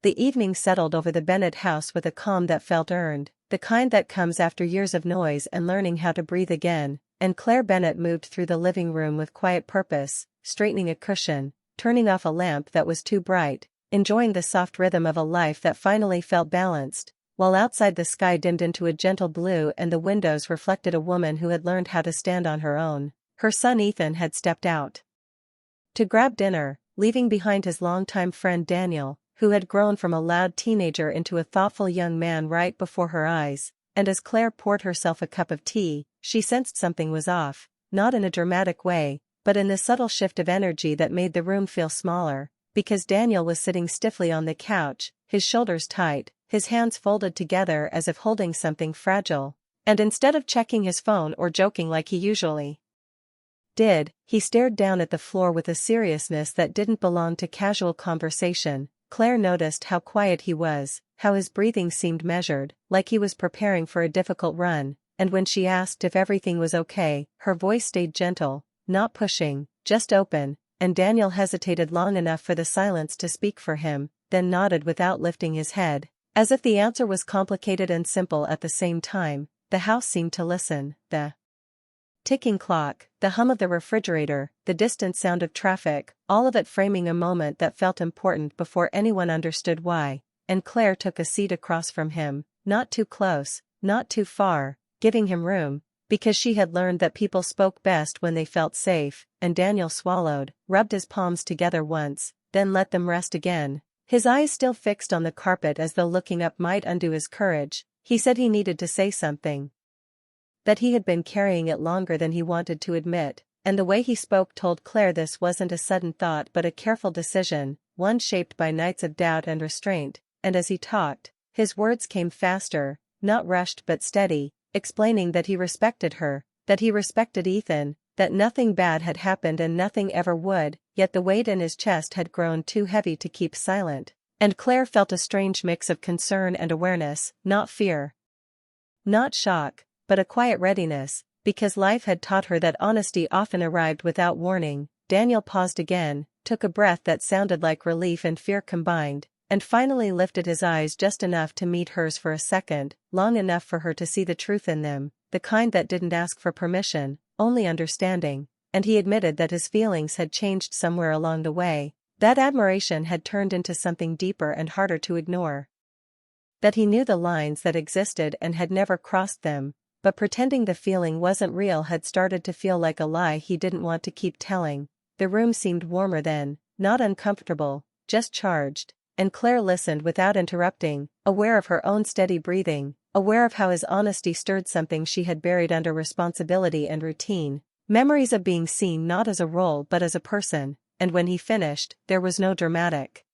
The evening settled over the Bennett house with a calm that felt earned, the kind that comes after years of noise and learning how to breathe again, and Claire Bennett moved through the living room with quiet purpose, straightening a cushion, turning off a lamp that was too bright, enjoying the soft rhythm of a life that finally felt balanced, while outside the sky dimmed into a gentle blue and the windows reflected a woman who had learned how to stand on her own. Her son Ethan had stepped out to grab dinner, leaving behind his longtime friend Daniel, who had grown from a loud teenager into a thoughtful young man right before her eyes, and as Claire poured herself a cup of tea, she sensed something was off, not in a dramatic way, but in the subtle shift of energy that made the room feel smaller, because Daniel was sitting stiffly on the couch, his shoulders tight, his hands folded together as if holding something fragile, and instead of checking his phone or joking like he usually did, he stared down at the floor with a seriousness that didn't belong to casual conversation. Claire noticed how quiet he was, how his breathing seemed measured, like he was preparing for a difficult run, and when she asked if everything was okay, her voice stayed gentle, not pushing, just open, and Daniel hesitated long enough for the silence to speak for him, then nodded without lifting his head. As if the answer was complicated and simple at the same time, the house seemed to listen. The ticking clock, the hum of the refrigerator, the distant sound of traffic, all of it framing a moment that felt important before anyone understood why, and Claire took a seat across from him, not too close, not too far, giving him room, because she had learned that people spoke best when they felt safe, and Daniel swallowed, rubbed his palms together once, then let them rest again, his eyes still fixed on the carpet as though looking up might undo his courage. He said he needed to say something, that he had been carrying it longer than he wanted to admit, and the way he spoke told Claire this wasn't a sudden thought but a careful decision, one shaped by nights of doubt and restraint, and as he talked, his words came faster, not rushed but steady, explaining that he respected her, that he respected Ethan, that nothing bad had happened and nothing ever would, yet the weight in his chest had grown too heavy to keep silent, and Claire felt a strange mix of concern and awareness, not fear, not shock, but a quiet readiness, because life had taught her that honesty often arrived without warning. Daniel paused again, took a breath that sounded like relief and fear combined, and finally lifted his eyes just enough to meet hers for a second, long enough for her to see the truth in them, the kind that didn't ask for permission, only understanding, and he admitted that his feelings had changed somewhere along the way, that admiration had turned into something deeper and harder to ignore, that he knew the lines that existed and had never crossed them, but pretending the feeling wasn't real had started to feel like a lie he didn't want to keep telling. The room seemed warmer then, not uncomfortable, just charged, and Claire listened without interrupting, aware of her own steady breathing, aware of how his honesty stirred something she had buried under responsibility and routine, memories of being seen not as a role but as a person, and when he finished, there was no dramatic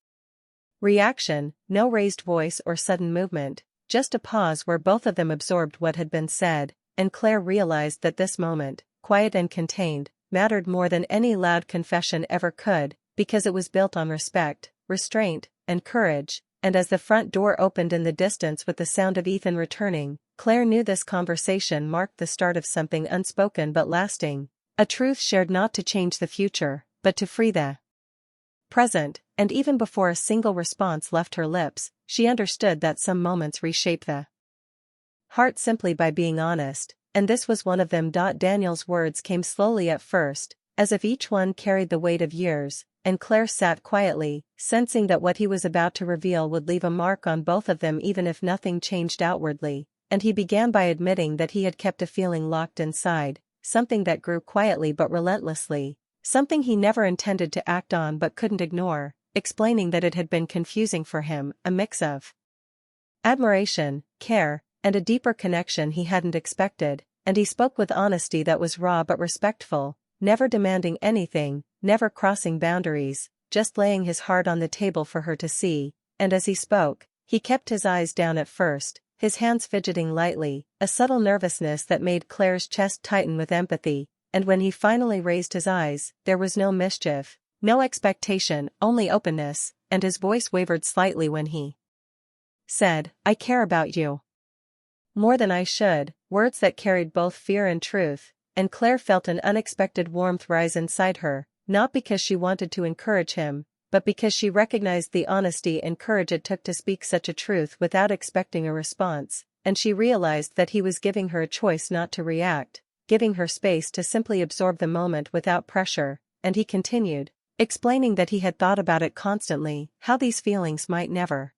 reaction, no raised voice or sudden movement, just a pause where both of them absorbed what had been said, and Claire realized that this moment, quiet and contained, mattered more than any loud confession ever could, because it was built on respect, restraint, and courage, and as the front door opened in the distance with the sound of Ethan returning, Claire knew this conversation marked the start of something unspoken but lasting, a truth shared not to change the future, but to free the present, and even before a single response left her lips, she understood that some moments reshape the heart simply by being honest, and this was one of them. Daniel's words came slowly at first, as if each one carried the weight of years, and Claire sat quietly, sensing that what he was about to reveal would leave a mark on both of them even if nothing changed outwardly, and he began by admitting that he had kept a feeling locked inside, something that grew quietly but relentlessly, something he never intended to act on but couldn't ignore, explaining that it had been confusing for him, a mix of admiration, care, and a deeper connection he hadn't expected, and he spoke with honesty that was raw but respectful, never demanding anything, never crossing boundaries, just laying his heart on the table for her to see, and as he spoke, he kept his eyes down at first, his hands fidgeting lightly, a subtle nervousness that made Claire's chest tighten with empathy, and when he finally raised his eyes, there was no mischief, no expectation, only openness, and his voice wavered slightly when he said, "I care about you more than I should," words that carried both fear and truth, and Claire felt an unexpected warmth rise inside her, not because she wanted to encourage him, but because she recognized the honesty and courage it took to speak such a truth without expecting a response, and she realized that he was giving her a choice not to react, giving her space to simply absorb the moment without pressure, and he continued, explaining that he had thought about it constantly, how these feelings might never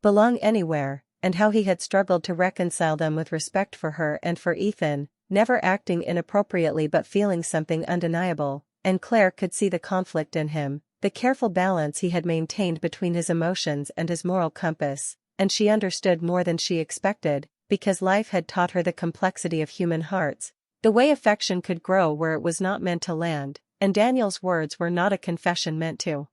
belong anywhere, and how he had struggled to reconcile them with respect for her and for Ethan, never acting inappropriately but feeling something undeniable, and Claire could see the conflict in him, the careful balance he had maintained between his emotions and his moral compass, and she understood more than she expected, because life had taught her the complexity of human hearts, the way affection could grow where it was not meant to land, and Daniel's words were not a confession meant to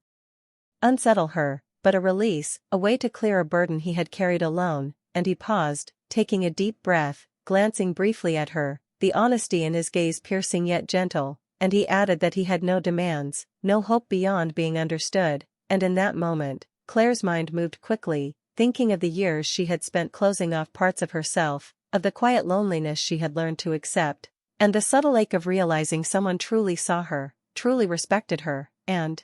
unsettle her, but a release, a way to clear a burden he had carried alone, and he paused, taking a deep breath, glancing briefly at her, the honesty in his gaze piercing yet gentle, and he added that he had no demands, no hope beyond being understood, and in that moment, Claire's mind moved quickly, thinking of the years she had spent closing off parts of herself, of the quiet loneliness she had learned to accept, and the subtle ache of realizing someone truly saw her, truly respected her, and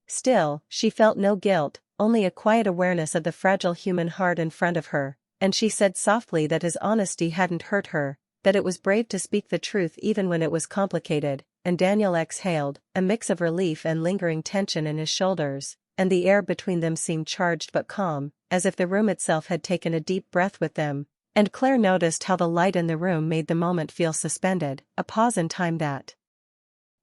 still, she felt no guilt, only a quiet awareness of the fragile human heart in front of her, and she said softly that his honesty hadn't hurt her, that it was brave to speak the truth even when it was complicated, and Daniel exhaled, a mix of relief and lingering tension in his shoulders, and the air between them seemed charged but calm, as if the room itself had taken a deep breath with them, and Claire noticed how the light in the room made the moment feel suspended, a pause in time that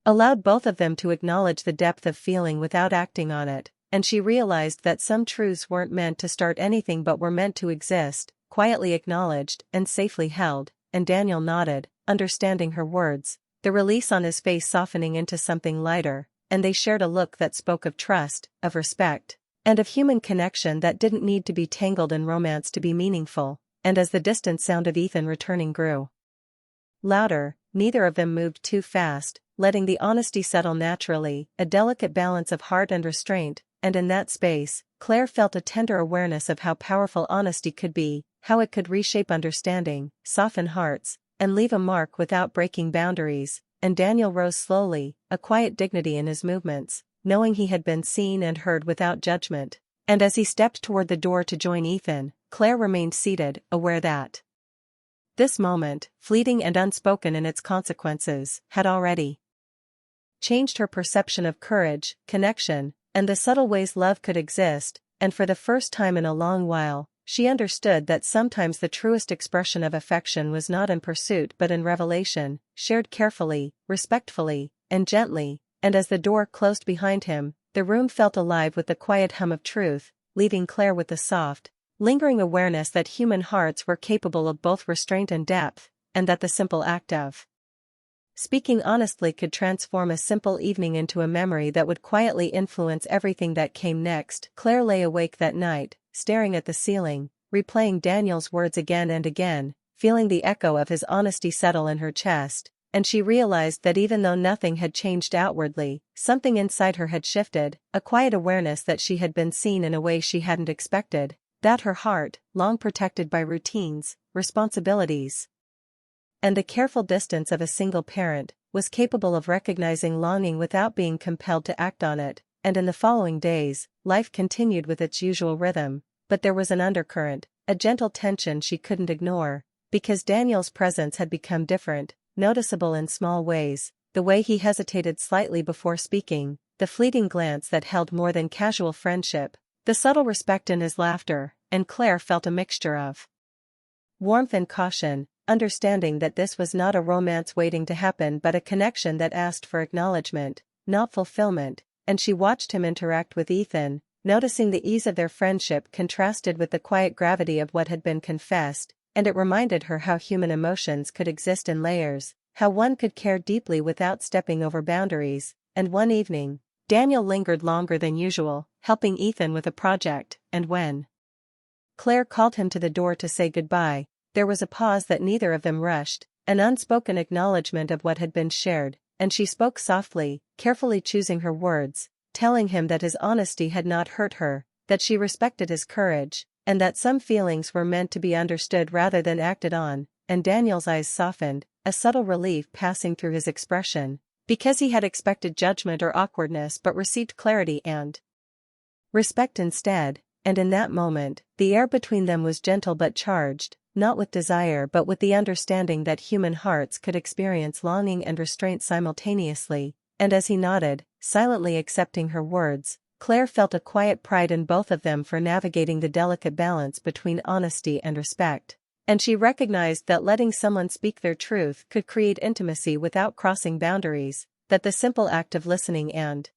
allowed both of them to acknowledge the depth of feeling without acting on it, and she realized that some truths weren't meant to start anything but were meant to exist, quietly acknowledged and safely held, and Daniel nodded, understanding her words, the release on his face softening into something lighter, and they shared a look that spoke of trust, of respect, and of human connection that didn't need to be tangled in romance to be meaningful, and as the distant sound of Ethan returning grew louder, neither of them moved too fast, letting the honesty settle naturally, a delicate balance of heart and restraint, and in that space, Claire felt a tender awareness of how powerful honesty could be, how it could reshape understanding, soften hearts, and leave a mark without breaking boundaries, and Daniel rose slowly, a quiet dignity in his movements, knowing he had been seen and heard without judgment, and as he stepped toward the door to join Ethan, Claire remained seated, aware that this moment, fleeting and unspoken in its consequences, had already changed her perception of courage, connection, and the subtle ways love could exist, and for the first time in a long while, she understood that sometimes the truest expression of affection was not in pursuit but in revelation, shared carefully, respectfully, and gently, and as the door closed behind him, the room felt alive with the quiet hum of truth, leaving Claire with the soft, lingering awareness that human hearts were capable of both restraint and depth, and that the simple act of speaking honestly could transform a simple evening into a memory that would quietly influence everything that came next. Claire lay awake that night, staring at the ceiling, replaying Daniel's words again and again, feeling the echo of his honesty settle in her chest, and she realized that even though nothing had changed outwardly, something inside her had shifted, a quiet awareness that she had been seen in a way she hadn't expected, that her heart, long protected by routines, responsibilities, and the careful distance of a single parent, was capable of recognizing longing without being compelled to act on it, and in the following days, life continued with its usual rhythm, but there was an undercurrent, a gentle tension she couldn't ignore, because Daniel's presence had become different, noticeable in small ways, the way he hesitated slightly before speaking, the fleeting glance that held more than casual friendship, the subtle respect in his laughter, and Claire felt a mixture of warmth and caution, understanding that this was not a romance waiting to happen but a connection that asked for acknowledgement, not fulfillment, and she watched him interact with Ethan, noticing the ease of their friendship contrasted with the quiet gravity of what had been confessed, and it reminded her how human emotions could exist in layers, how one could care deeply without stepping over boundaries, and one evening, Daniel lingered longer than usual, helping Ethan with a project, and when Claire called him to the door to say goodbye, there was a pause that neither of them rushed, an unspoken acknowledgement of what had been shared, and she spoke softly, carefully choosing her words, telling him that his honesty had not hurt her, that she respected his courage, and that some feelings were meant to be understood rather than acted on, and Daniel's eyes softened, a subtle relief passing through his expression, Because he had expected judgment or awkwardness but received clarity and respect instead, and in that moment, the air between them was gentle but charged, not with desire but with the understanding that human hearts could experience longing and restraint simultaneously, and as he nodded, silently accepting her words, Claire felt a quiet pride in both of them for navigating the delicate balance between honesty and respect. And she recognized that letting someone speak their truth could create intimacy without crossing boundaries, that the simple act of listening and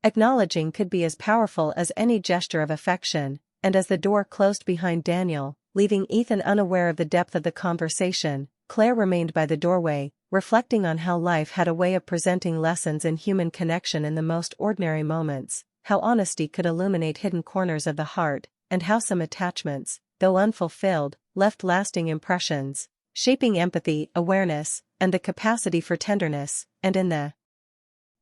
acknowledging could be as powerful as any gesture of affection. And as the door closed behind Daniel, leaving Ethan unaware of the depth of the conversation, Claire remained by the doorway, reflecting on how life had a way of presenting lessons in human connection in the most ordinary moments, how honesty could illuminate hidden corners of the heart, and how some attachments, though unfulfilled, left lasting impressions, shaping empathy, awareness, and the capacity for tenderness. And in the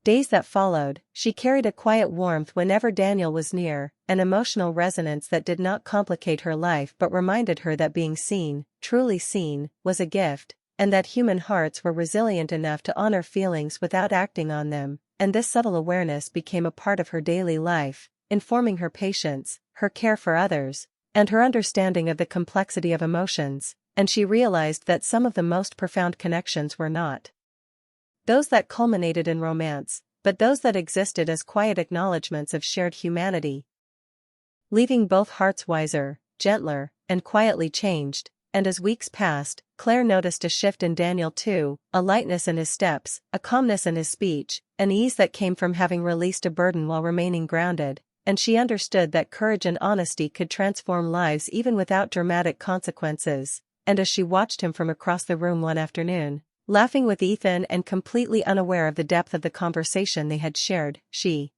days that followed, she carried a quiet warmth whenever Daniel was near, an emotional resonance that did not complicate her life but reminded her that being seen, truly seen, was a gift, and that human hearts were resilient enough to honor feelings without acting on them. And this subtle awareness became a part of her daily life, informing her patience, her care for others, and her understanding of the complexity of emotions. And she realized that some of the most profound connections were not those that culminated in romance, but those that existed as quiet acknowledgments of shared humanity, leaving both hearts wiser, gentler, and quietly changed. And as weeks passed, Claire noticed a shift in Daniel too, a lightness in his steps, a calmness in his speech, an ease that came from having released a burden while remaining grounded, and she understood that courage and honesty could transform lives even without dramatic consequences. And as she watched him from across the room one afternoon, laughing with Ethan and completely unaware of the depth of the conversation they had shared, she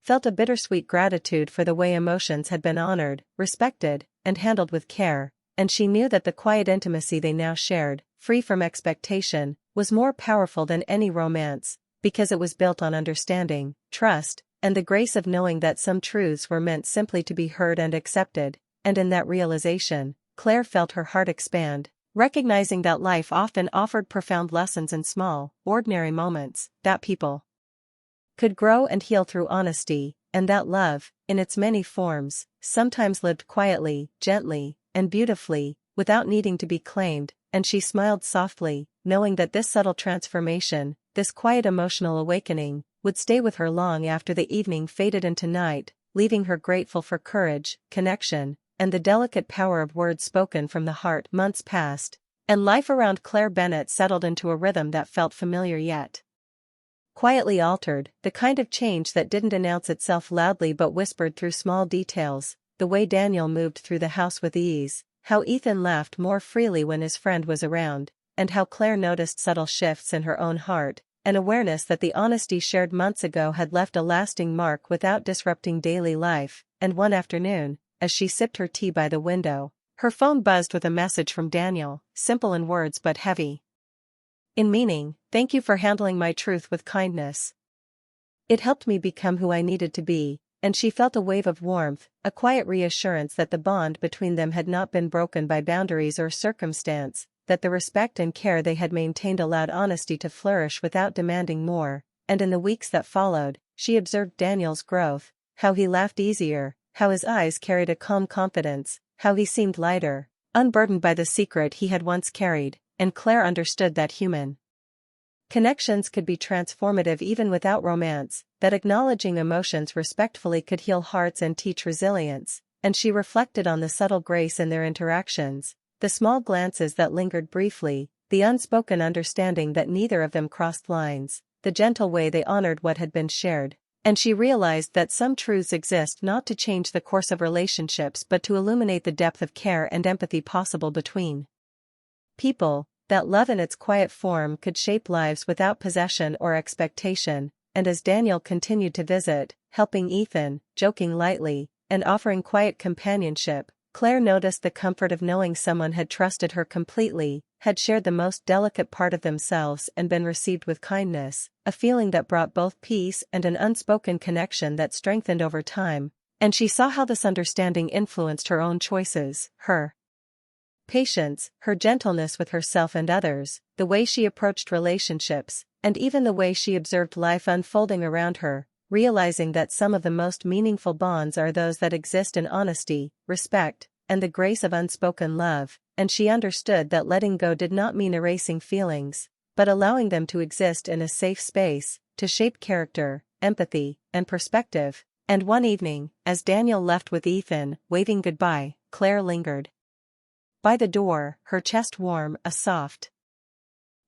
felt a bittersweet gratitude for the way emotions had been honored, respected, and handled with care. And she knew that the quiet intimacy they now shared, free from expectation, was more powerful than any romance, because it was built on understanding, trust, and the grace of knowing that some truths were meant simply to be heard and accepted. And in that realization, Claire felt her heart expand, recognizing that life often offered profound lessons in small, ordinary moments, that people could grow and heal through honesty, and that love, in its many forms, sometimes lived quietly, gently, and beautifully, without needing to be claimed. And she smiled softly, knowing that this subtle transformation, this quiet emotional awakening, would stay with her long after the evening faded into night, leaving her grateful for courage, connection, and the delicate power of words spoken from the heart. Months passed, and life around Claire Bennett settled into a rhythm that felt familiar yet quietly altered, the kind of change that didn't announce itself loudly but whispered through small details. The way Daniel moved through the house with ease, how Ethan laughed more freely when his friend was around, and how Claire noticed subtle shifts in her own heart, an awareness that the honesty shared months ago had left a lasting mark without disrupting daily life. And one afternoon, as she sipped her tea by the window, her phone buzzed with a message from Daniel, simple in words but heavy in meaning. "Thank you for handling my truth with kindness. It helped me become who I needed to be." And she felt a wave of warmth, a quiet reassurance that the bond between them had not been broken by boundaries or circumstance, that the respect and care they had maintained allowed honesty to flourish without demanding more. And in the weeks that followed, she observed Daniel's growth, how he laughed easier, how his eyes carried a calm confidence, how he seemed lighter, unburdened by the secret he had once carried. And Claire understood that human connections could be transformative even without romance, that acknowledging emotions respectfully could heal hearts and teach resilience. And she reflected on the subtle grace in their interactions, the small glances that lingered briefly, the unspoken understanding that neither of them crossed lines, the gentle way they honored what had been shared. And she realized that some truths exist not to change the course of relationships but to illuminate the depth of care and empathy possible between people, that love in its quiet form could shape lives without possession or expectation. And as Daniel continued to visit, helping Ethan, joking lightly, and offering quiet companionship, Claire noticed the comfort of knowing someone had trusted her completely, had shared the most delicate part of themselves and been received with kindness, a feeling that brought both peace and an unspoken connection that strengthened over time. And she saw how this understanding influenced her own choices, her patience, her gentleness with herself and others, the way she approached relationships. and even the way she observed life unfolding around her, realizing that some of the most meaningful bonds are those that exist in honesty, respect, and the grace of unspoken love, and she understood that letting go did not mean erasing feelings, but allowing them to exist in a safe space, to shape character, empathy, and perspective. And one evening, as Daniel left with Ethan, waving goodbye, Claire lingered by the door, her chest warm, a soft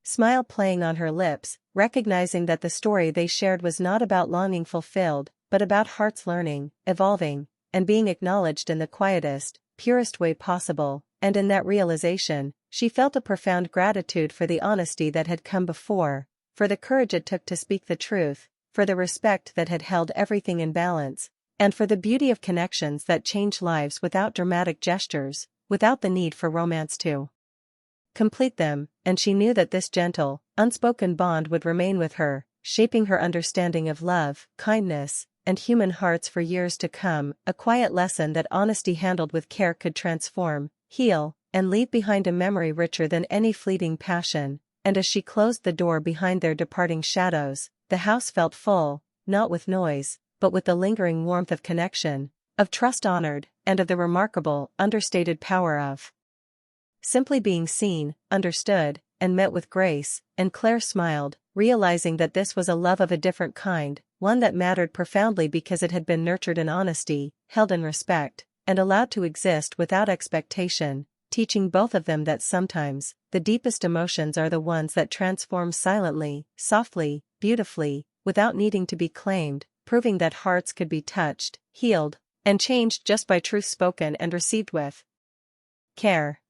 smile playing on her lips, recognizing that the story they shared was not about longing fulfilled, but about hearts learning, evolving, and being acknowledged in the quietest, purest way possible. And in that realization, she felt a profound gratitude for the honesty that had come before, for the courage it took to speak the truth, for the respect that had held everything in balance, and for the beauty of connections that change lives without dramatic gestures, without the need for romance to complete them. And she knew that this gentle, unspoken bond would remain with her, shaping her understanding of love, kindness, and human hearts for years to come, a quiet lesson that honesty handled with care could transform, heal, and leave behind a memory richer than any fleeting passion. And as she closed the door behind their departing shadows, the house felt full, not with noise, but with the lingering warmth of connection, of trust honored, and of the remarkable, understated power of simply being seen, understood, and met with grace. And Claire smiled, realizing that this was a love of a different kind, one that mattered profoundly because it had been nurtured in honesty, held in respect, and allowed to exist without expectation, teaching both of them that sometimes, the deepest emotions are the ones that transform silently, softly, beautifully, without needing to be claimed, proving that hearts could be touched, healed, and changed just by truth spoken and received with care.